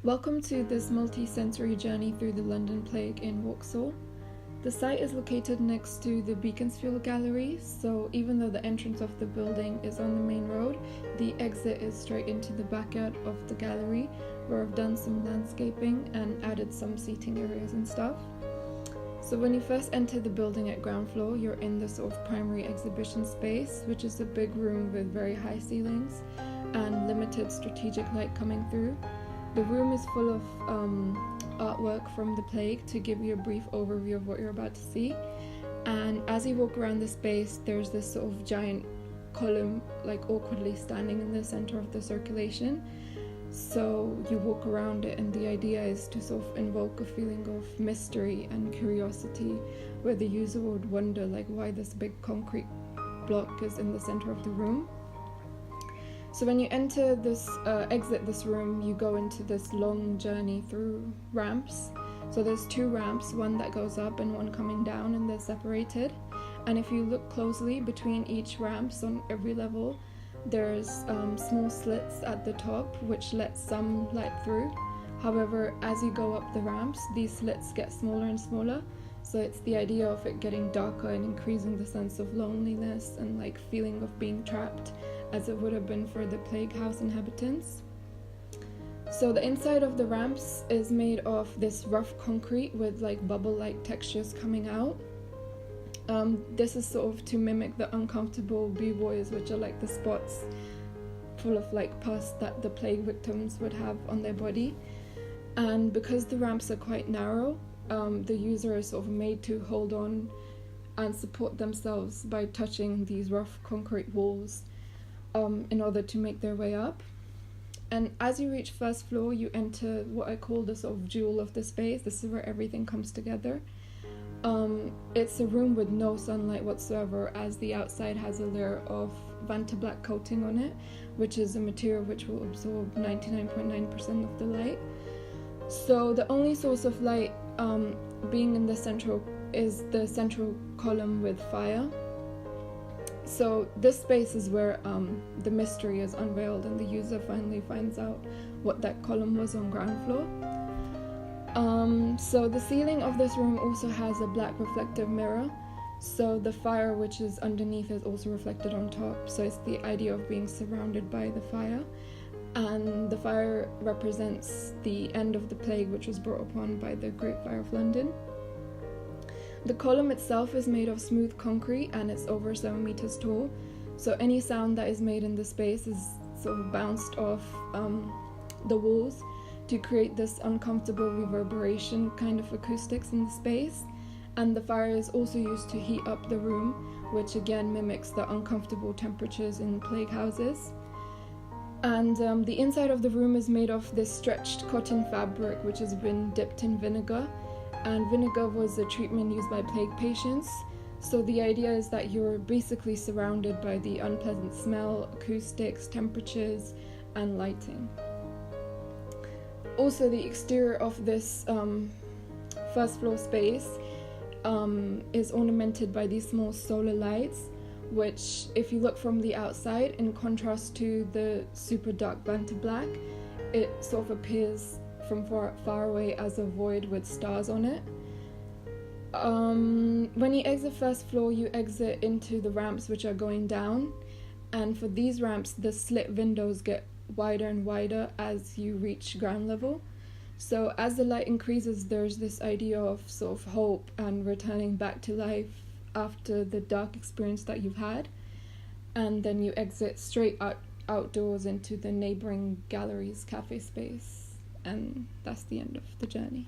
Welcome to this multi-sensory journey through the London Plague in Vauxhall. The site is located next to the Beaconsfield Gallery, so even though the entrance of the building is on the main road, the exit is straight into the backyard of the gallery, where I've done some landscaping and added some seating areas and stuff. So when you first enter the building at ground floor, you're in the sort of primary exhibition space, which is a big room with very high ceilings and limited strategic light coming through. The room is full of artwork from the plague to give you a brief overview of what you're about to see. And as you walk around the space, there's this sort of giant column like awkwardly standing in the center of the circulation. So you walk around it, and the idea is to sort of invoke a feeling of mystery and curiosity, where the user would wonder like why this big concrete block is in the center of the room. So when you enter this, exit this room, you go into this long journey through ramps. So there's two ramps, one that goes up and one coming down, and they're separated. And if you look closely between each ramps on every level, there's small slits at the top which let some light through. However, as you go up the ramps, these slits get smaller and smaller. So it's the idea of it getting darker and increasing the sense of loneliness and like feeling of being trapped, as it would have been for the plague house inhabitants. So the inside of the ramps is made of this rough concrete with like bubble-like textures coming out. This is sort of to mimic the uncomfortable buoys, which are like the spots full of like pus that the plague victims would have on their body. And because the ramps are quite narrow, the user is sort of made to hold on and support themselves by touching these rough concrete walls in order to make their way up. And as you reach first floor, you enter what I call the sort of jewel of the space. This is where everything comes together. It's a room with no sunlight whatsoever, as the outside has a layer of Vantablack coating on it, which is a material which will absorb 99.9% of the light. So the only source of light being in the central column with fire. So this space is where the mystery is unveiled, and the user finally finds out what that column was on ground floor. So the ceiling of this room also has a black reflective mirror. So the fire which is underneath is also reflected on top. So it's the idea of being surrounded by the fire. And the fire represents the end of the plague, which was brought upon by the Great Fire of London. The column itself is made of smooth concrete, and it's over 7 meters tall. So any sound that is made in the space is sort of bounced off the walls to create this uncomfortable reverberation kind of acoustics in the space. And the fire is also used to heat up the room, which again mimics the uncomfortable temperatures in plague houses. And the inside of the room is made of this stretched cotton fabric which has been dipped in vinegar. And vinegar was a treatment used by plague patients. So the idea is that you're basically surrounded by the unpleasant smell, acoustics, temperatures, and lighting. Also, the exterior of this first floor space is ornamented by these small solar lights, which, if you look from the outside, in contrast to the super dark Vantablack, it sort of appears from far away as a void with stars on it. When you exit first floor, you exit into the ramps which are going down, and for these ramps the slit windows get wider and wider as you reach ground level. So as the light increases, there's this idea of sort of hope and returning back to life after the dark experience that you've had. And then you exit straight outdoors into the neighboring gallery's cafe space, and that's the end of the journey.